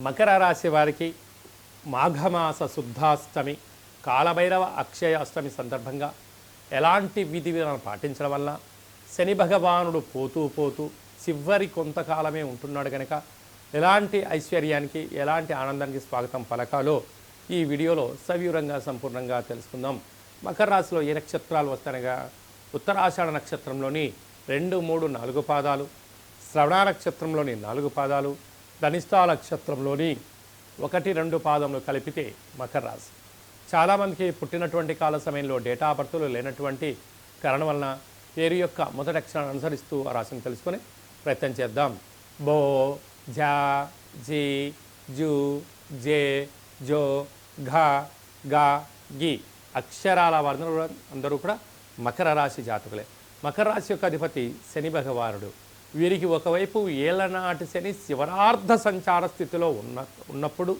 మకర రాశి వారికి మాఘమాస శుద్ధాష్టమి కాలభైరవ అక్షయ అష్టమి సందర్భంగా ఎలాంటి విధి విధానాలు పాటించడం వల్ల శని భగవానుడు పోతూ పోతూ చివరి కొంతకాలమే ఉంటున్నాడు కనుక ఎలాంటి ఐశ్వర్యానికి ఎలాంటి ఆనందానికి స్వాగతం పలకాలో ఈ వీడియోలో సవివరంగా సంపూర్ణంగా తెలుసుకుందాం. మకర రాశిలో ఏ నక్షత్రాలు వస్తాయనగా ఉత్తరాషాఢ నక్షత్రంలోని 2, 3, 4 పాదాలు, శ్రవణ నక్షత్రంలోని 4 పాదాలు, ధనిష్ఠా నక్షత్రంలోని 1, 2 పాదములు కలిపితే మకర రాశి. చాలామందికి పుట్టినటువంటి కాల సమయంలో డేటా బర్తులు లేనటువంటి కారణం వలన పేరు యొక్క మొదటి అక్షరాన్ని అనుసరిస్తూ ఆ రాశిని తెలుసుకొని ప్రయత్నం చేద్దాం. బో, జా, జీ, జూ, జే, జో, ఘ, గా, గి అక్షరాల వర్ణన అందరూ కూడా మకర రాశి జాతకులే. మకర రాశి యొక్క అధిపతి శని భగవానుడు. వీరికి ఒకవైపు ఏళ్లనాటి శని శివరార్ధ సంచార స్థితిలో ఉన్నప్పుడు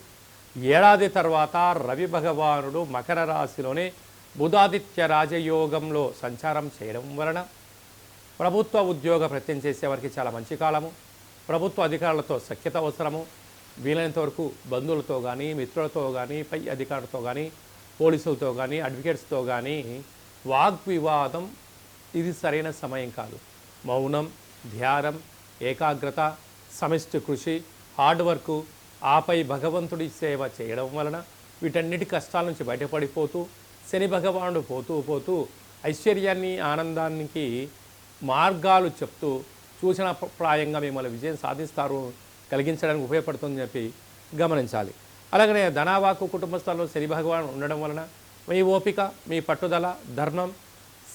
ఏడాది తర్వాత రవి భగవానుడు మకర రాశిలోనే బుధాదిత్య రాజయోగంలో సంచారం చేయడం వలన ప్రభుత్వ ఉద్యోగ ప్రయత్నం చేసేవారికి చాలా మంచి కాలము. ప్రభుత్వ అధికారులతో సఖ్యత అవసరము. వీలైనంత వరకు బంధువులతో కానీ, మిత్రులతో కానీ, పై అధికారులతో కానీ, పోలీసులతో కానీ, అడ్వకేట్స్తో కానీ వాగ్వివాదం ఇది సరైన సమయం కాదు. మౌనం, ధ్యానం, ఏకాగ్రత, సమిష్టి కృషి, హార్డ్ వర్క్, ఆపై భగవంతుడి సేవ చేయడం వలన వీటన్నిటి కష్టాల నుంచి బయటపడిపోతూ శని భగవానుడు పోతూ పోతూ ఐశ్వర్యాన్ని, ఆనందానికి మార్గాలు చెప్తూ సూచనప్రాయంగా మిమ్మల్ని విజయం సాధిస్తారు, కలిగించడానికి ఉపయోగపడుతుందని చెప్పి గమనించాలి. అలాగనే ధనావాకు కుటుంబ స్థలంలో శని భగవానుడు ఉండడం వలన మీ ఓపిక, మీ పట్టుదల, ధర్మం,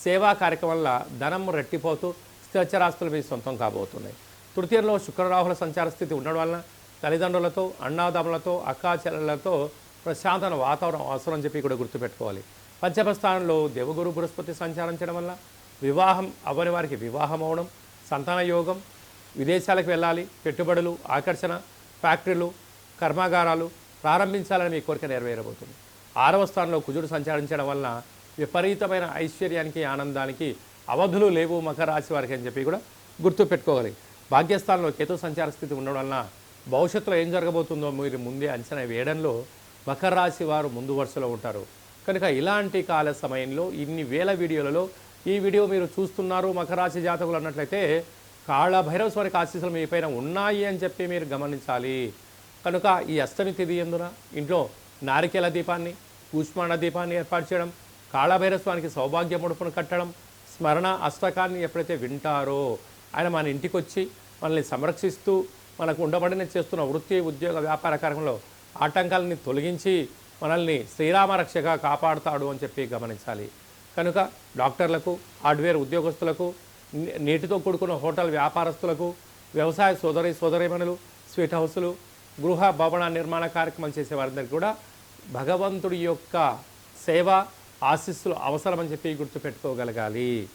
సేవా కార్యక్రమం వల్ల ధనం రెట్టిపోతూ స్థిరచరాస్తులు మీ సొంతం కాబోతున్నాయి. తృతీయంలో శుక్రరాహుల సంచార స్థితి ఉండడం వలన తల్లిదండ్రులతో, అన్నాదమ్ములతో, అక్కాచెల్లెలతో ప్రశాంతమైన వాతావరణం అవసరం అని చెప్పి కూడా గుర్తుపెట్టుకోవాలి. పంచమ స్థానంలో దేవగురు బృహస్పతి సంచారించడం వల్ల వివాహం అవ్వని వారికి వివాహం అవడం, సంతాన యోగం, విదేశాలకు వెళ్ళాలి, పెట్టుబడులు, ఆకర్షణ, ఫ్యాక్టరీలు, కర్మాగారాలు ప్రారంభించాలని మీ కోరిక నెరవేరబోతుంది. 6వ స్థానంలో కుజుడు సంచారించడం వలన విపరీతమైన ఐశ్వర్యానికి, ఆనందానికి అవధులు లేవు మకర రాశి వారికి అని చెప్పి కూడా గుర్తుపెట్టుకోవాలి. భాగ్యస్థానంలో కేతు సంచార స్థితి ఉండడం వలన భవిష్యత్తులో ఏం జరగబోతుందో మీరు ముందే అంచనా వేయడంలో మకర రాశి వారు ముందు వరుసలో ఉంటారు. కనుక ఇలాంటి కాల సమయంలో ఇన్ని వేల వీడియోలలో ఈ వీడియో మీరు చూస్తున్నారు మకర రాశి జాతకులు అన్నట్లయితే కాళ భైరవ స్వామికి ఆశీస్సులు మీ పైన ఉన్నాయి అని చెప్పి మీరు గమనించాలి. కనుక ఈ అష్టమి తిథి ఎందున ఇంట్లో నారికేల దీపాన్ని, కూష్మాండ దీపాన్ని ఏర్పాటు చేయడం, కాళభైరవ స్వామికి సౌభాగ్య ముడుపును కట్టడం, స్మరణ అష్టకాన్ని ఎప్పుడైతే వింటారో ఆయన మన ఇంటికి వచ్చి మనల్ని సంరక్షిస్తూ మనకు ఉండబడిన చేస్తున్న వృత్తి, ఉద్యోగ, వ్యాపార కార్యంలో ఆటంకాలని తొలగించి మనల్ని శ్రీరామ రక్షగా కాపాడుతాడు అని చెప్పి గమనించాలి. కనుక డాక్టర్లకు, హార్డ్వేర్ ఉద్యోగస్తులకు, నీటితో కూడుకున్న హోటల్ వ్యాపారస్తులకు, వ్యవసాయ సోదరీమణులు, స్వీట్ హౌసులు, గృహ భవన నిర్మాణ కార్యక్రమాలు చేసే వారందరికీ కూడా భగవంతుడి యొక్క సేవ, ఆశీస్సులు అవసరమని చెప్పి గుర్తుపెట్టుకోగలగాలి.